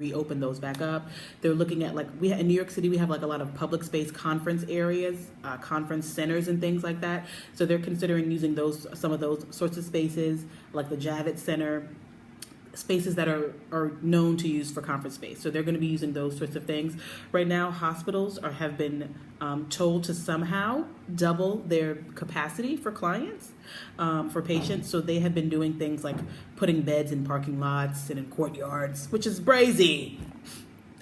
reopen those back up. They're looking at, like, in New York City, we have like a lot of public space conference areas, conference centers and things like that. So they're considering using some of those sorts of spaces, like the Javits Center, spaces that are known to use for conference space. So they're going to be using those sorts of things. Right now, hospitals have been told to somehow double their capacity for clients, for patients. So they have been doing things like putting beds in parking lots and in courtyards, which is brazy.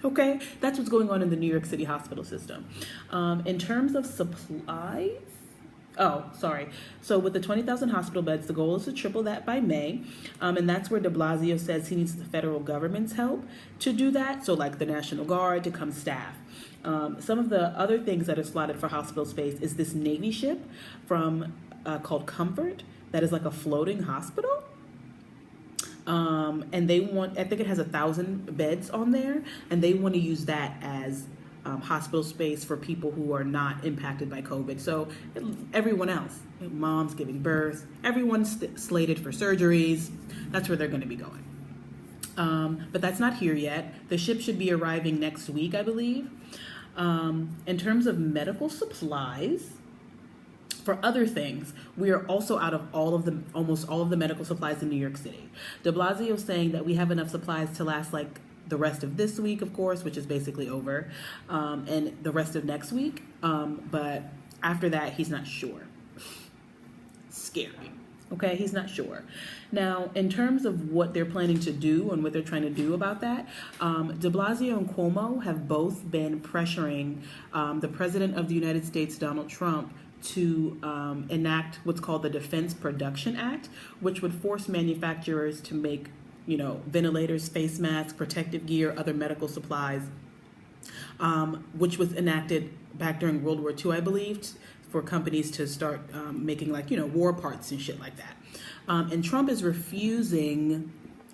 Okay, that's what's going on in the New York City hospital system. In terms of supplies, so with the 20,000 hospital beds, the goal is to triple that by May. And that's where de Blasio says he needs the federal government's help to do that. So like the National Guard to come staff. Some of the other things that are slotted for hospital space is this Navy ship called Comfort that is like a floating hospital. And they I think it has 1,000 beds on there, and they want to use that as hospital space for people who are not impacted by COVID. So everyone else, moms giving birth, everyone's slated for surgeries. That's where they're going to be going. But that's not here yet. The ship should be arriving next week, I believe. In terms of medical supplies, for other things, we are also out of almost all of the medical supplies in New York City. De Blasio is saying that we have enough supplies to last like the rest of this week, of course, which is basically over, and the rest of next week. But after that, he's not sure. Scary. Okay, he's not sure. Now, in terms of what they're planning to do and what they're trying to do about that, de Blasio and Cuomo have both been pressuring the President of the United States, Donald Trump, to enact what's called the Defense Production Act, which would force manufacturers to make ventilators, face masks, protective gear, other medical supplies, which was enacted back during World War II, I believe, for companies to start making war parts and shit like that. And Trump is refusing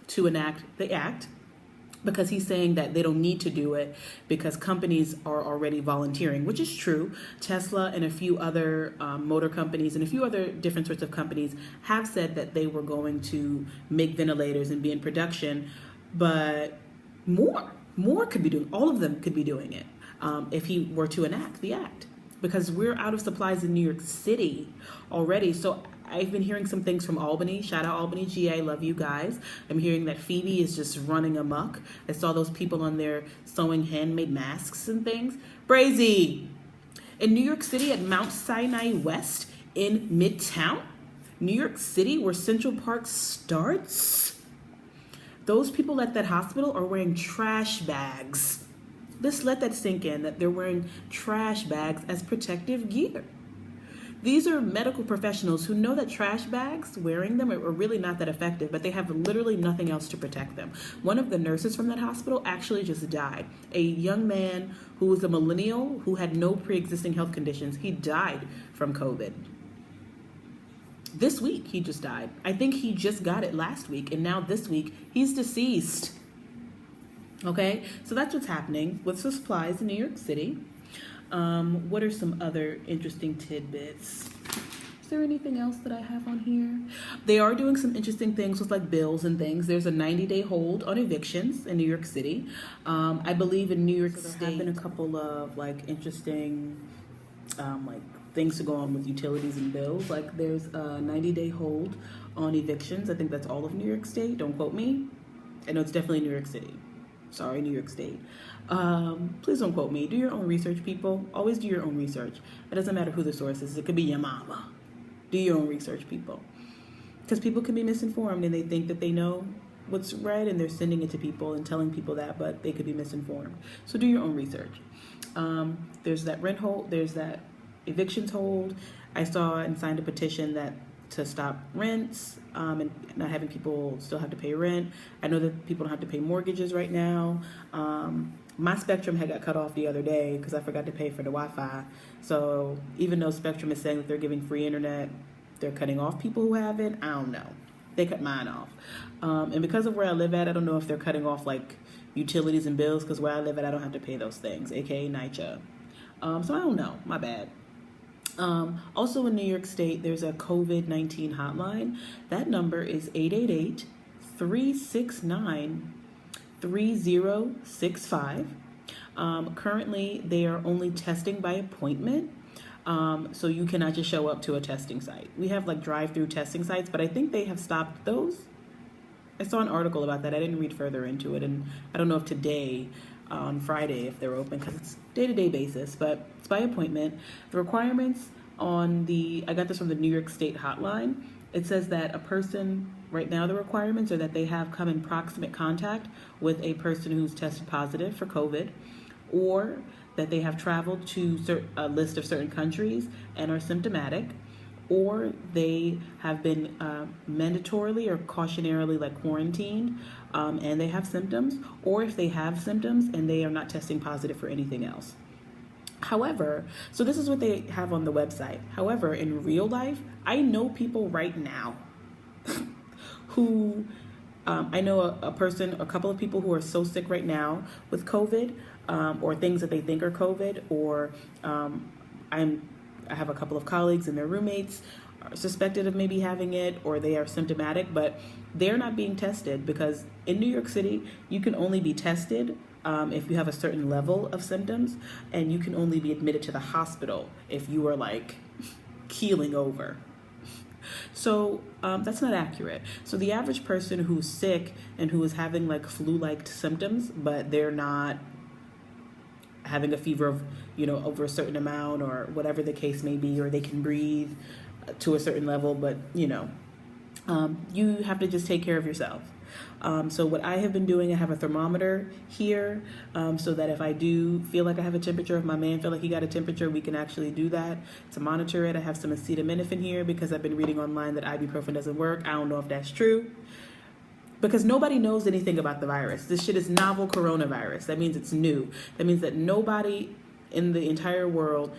to enact the act because he's saying that they don't need to do it because companies are already volunteering, which is true. Tesla and a few other motor companies and a few other different sorts of companies have said that they were going to make ventilators and be in production, but more could be doing, all of them could be doing it if he were to enact the act, because we're out of supplies in New York City already. So I've been hearing some things from Albany. Shout out Albany, GA. Love you guys. I'm hearing that Phoebe is just running amok. I saw those people on there sewing handmade masks and things. Brazy. In New York City at Mount Sinai West in Midtown, New York City, where Central Park starts, those people at that hospital are wearing trash bags. Let's let that sink in, that they're wearing trash bags as protective gear. These are medical professionals who know that trash bags, wearing them, are really not that effective, but they have literally nothing else to protect them. One of the nurses from that hospital actually just died. A young man who was a millennial who had no pre-existing health conditions. He died from COVID. This week, he just died. I think he just got it last week, and now this week, he's deceased. Okay, so that's what's happening with supplies in New York City. What are some other interesting tidbits? Is there anything else that I have on here? They are doing some interesting things with like bills and things. There's a 90-day hold on evictions in New York City. I believe in New York State, there have been a couple of like interesting things to go on with utilities and bills. Like there's a 90-day hold on evictions. I think that's all of New York State. Don't quote me. I know it's definitely New York City. Sorry, New York State. Please don't quote me. Do your own research, people. Always do your own research. It doesn't matter who the source is. It could be your mama. Do your own research, people. Because people can be misinformed and they think that they know what's right and they're sending it to people and telling people that, but they could be misinformed. So do your own research. There's that rent hold. There's that evictions hold. I saw and signed a petition to stop rents and not having people still have to pay rent. I know that people don't have to pay mortgages right now. My Spectrum had got cut off the other day because I forgot to pay for the Wi-Fi. So even though Spectrum is saying that they're giving free internet, they're cutting off people who have it. I don't know. They cut mine off. And because of where I live at, I don't know if they're cutting off like utilities and bills, because where I live at, I don't have to pay those things, aka NYCHA. So I don't know. My bad. Also in New York State, there's a COVID-19 hotline. That number is 888-369-5787. 3065. Currently, they are only testing by appointment. So you cannot just show up to a testing site. We have like drive-through testing sites, but I think they have stopped those. I saw an article about that. I didn't read further into it, and I don't know if today, on Friday, if they're open, because it's day-to-day basis, but it's by appointment. The requirements I got this from the New York State hotline. It says that a person, right now the requirements are that they have come in proximate contact with a person who's tested positive for COVID, or that they have traveled to a list of certain countries and are symptomatic, or they have been mandatorily or cautionarily like quarantined and they have symptoms, or if they have symptoms and they are not testing positive for anything else. However, so this is what they have on the website. However, in real life, I know people right now who, I know a couple of people who are so sick right now with COVID, or things that they think are COVID, or I have a couple of colleagues and their roommates are suspected of maybe having it, or they are symptomatic, but they're not being tested because in New York City, you can only be tested if you have a certain level of symptoms, and you can only be admitted to the hospital if you are like keeling over. So that's not accurate. So the average person who's sick and who is having like flu-like symptoms, but they're not having a fever of, over a certain amount or whatever the case may be, or they can breathe to a certain level, but you have to just take care of yourself. So what I have been doing, I have a thermometer here, so that if I do feel like I have a temperature, if my man feel like he got a temperature, we can actually do that to monitor it. I have some acetaminophen here because I've been reading online that ibuprofen doesn't work. I don't know if that's true, because nobody knows anything about the virus. This shit is novel coronavirus. That means it's new. That means that nobody in the entire world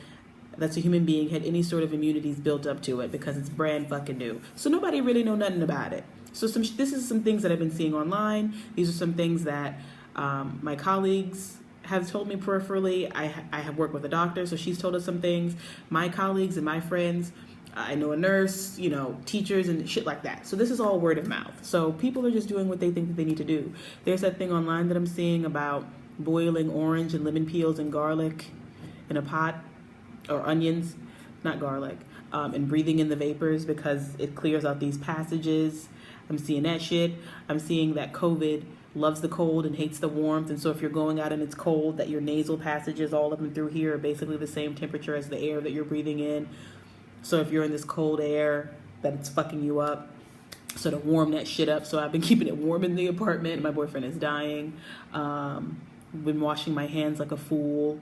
that's a human being had any sort of immunities built up to it, because it's brand fucking new. So nobody really know nothing about it. So this is some things that I've been seeing online. These are some things that my colleagues have told me peripherally. I have worked with a doctor, so she's told us some things. My colleagues and my friends, I know a nurse, teachers and shit like that. So this is all word of mouth. So people are just doing what they think that they need to do. There's that thing online that I'm seeing about boiling orange and lemon peels and garlic in a pot, or onions, not garlic, and breathing in the vapors because it clears out these passages. I'm seeing that shit. I'm seeing that COVID loves the cold and hates the warmth, and so if you're going out and it's cold, that your nasal passages, all of them through here, are basically the same temperature as the air that you're breathing in. So if you're in this cold air, that it's fucking you up. So to warm that shit up. So I've been keeping it warm in the apartment. My boyfriend is dying. Been washing my hands like a fool.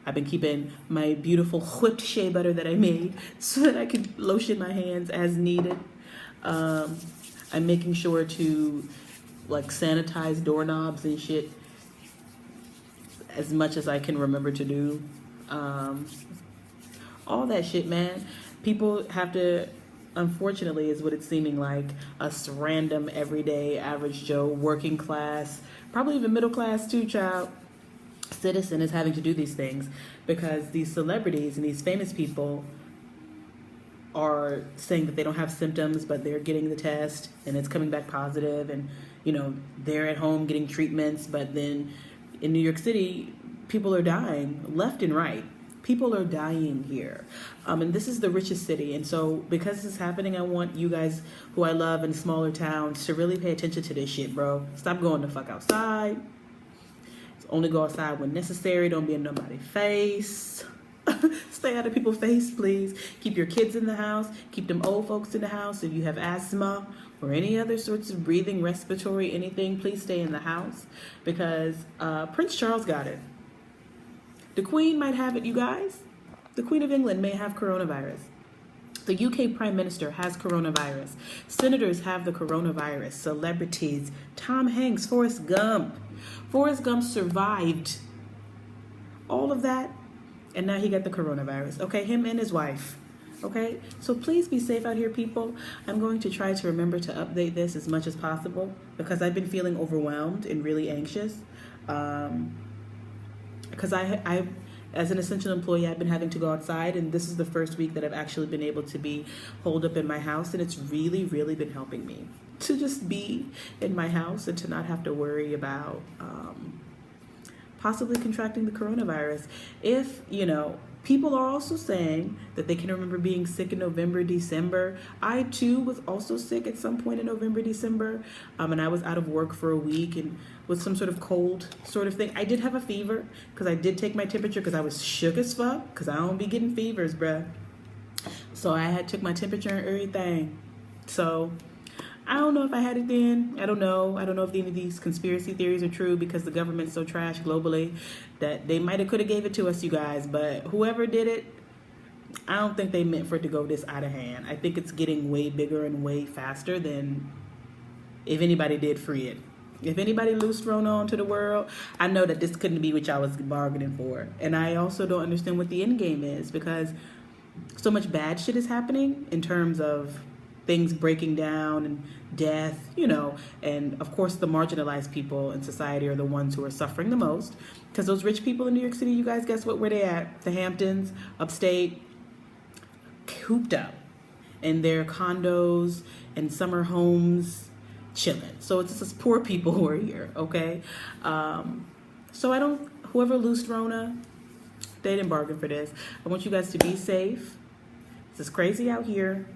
I've been keeping my beautiful whipped shea butter that I made so that I could lotion my hands as needed. I'm making sure to like sanitize doorknobs and shit as much as I can remember to do. All that shit, man. People have to, unfortunately, is what it's seeming like, us random, everyday, average Joe, working class, probably even middle class too, child, citizen is having to do these things because these celebrities and these famous people are saying that they don't have symptoms, but they're getting the test and it's coming back positive, and they're at home getting treatments, but then in New York City people are dying left and right. People are dying here, and this is the richest city, and so because this is happening, I want you guys who I love in smaller towns to really pay attention to this shit, bro. Stop going the fuck outside. Only go outside when necessary. Don't be in nobody's face. Stay out of people's face, please. Keep your kids in the house. Keep them old folks in the house. If you have asthma or any other sorts of breathing, respiratory, anything, please stay in the house, because Prince Charles got it. The Queen might have it, you guys. The Queen of England may have coronavirus. The UK Prime Minister has coronavirus. Senators have the coronavirus. Celebrities. Tom Hanks, Forrest Gump. Forrest Gump survived all of that, and now he got the coronavirus. Okay, him and his wife. Okay, so please be safe out here, people. I'm going to try to remember to update this as much as possible because I've been feeling overwhelmed and really anxious. Because I, as an essential employee, I've been having to go outside, and this is the first week that I've actually been able to be holed up in my house, and it's really, really been helping me. to just be in my house and to not have to worry about possibly contracting the coronavirus. If, people are also saying that they can remember being sick in November, December. I too was also sick at some point in November, December, and I was out of work for a week and with some sort of cold sort of thing. I did have a fever because I did take my temperature because I was shook as fuck because I don't be getting fevers, bruh. So I took my temperature and everything. So I don't know if I had it then. I don't know. I don't know if any of these conspiracy theories are true because the government's so trash globally that they might have could have gave it to us, you guys. But whoever did it, I don't think they meant for it to go this out of hand. I think it's getting way bigger and way faster than if anybody did free it. If anybody loosed Rona onto the world, I know that this couldn't be what y'all was bargaining for. And I also don't understand what the end game is because so much bad shit is happening in terms of things breaking down and death, and of course the marginalized people in society are the ones who are suffering the most because those rich people in New York City, you guys, guess what, where they at? The Hamptons, upstate, cooped up in their condos and summer homes, chilling. So it's just poor people who are here, okay? So whoever loosed Rona, they didn't bargain for this. I want you guys to be safe. This is crazy out here.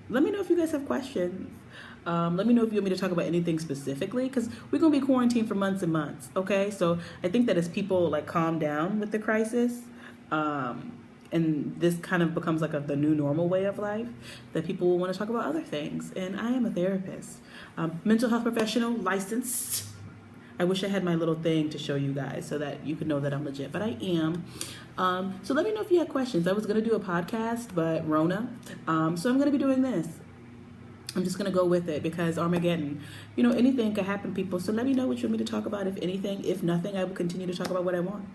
Let me know if you guys have questions. Let me know if you want me to talk about anything specifically because we're going to be quarantined for months and months, okay? So I think that as people calm down with the crisis, and this kind of becomes the new normal way of life, that people will want to talk about other things. And I am a therapist, mental health professional, licensed. I wish I had my little thing to show you guys so that you could know that I'm legit, but I am. So let me know if you had questions. I was going to do a podcast, but Rona. So I'm going to be doing this. I'm just going to go with it because Armageddon, anything could happen, people. So let me know what you want me to talk about, if anything. If nothing, I will continue to talk about what I want.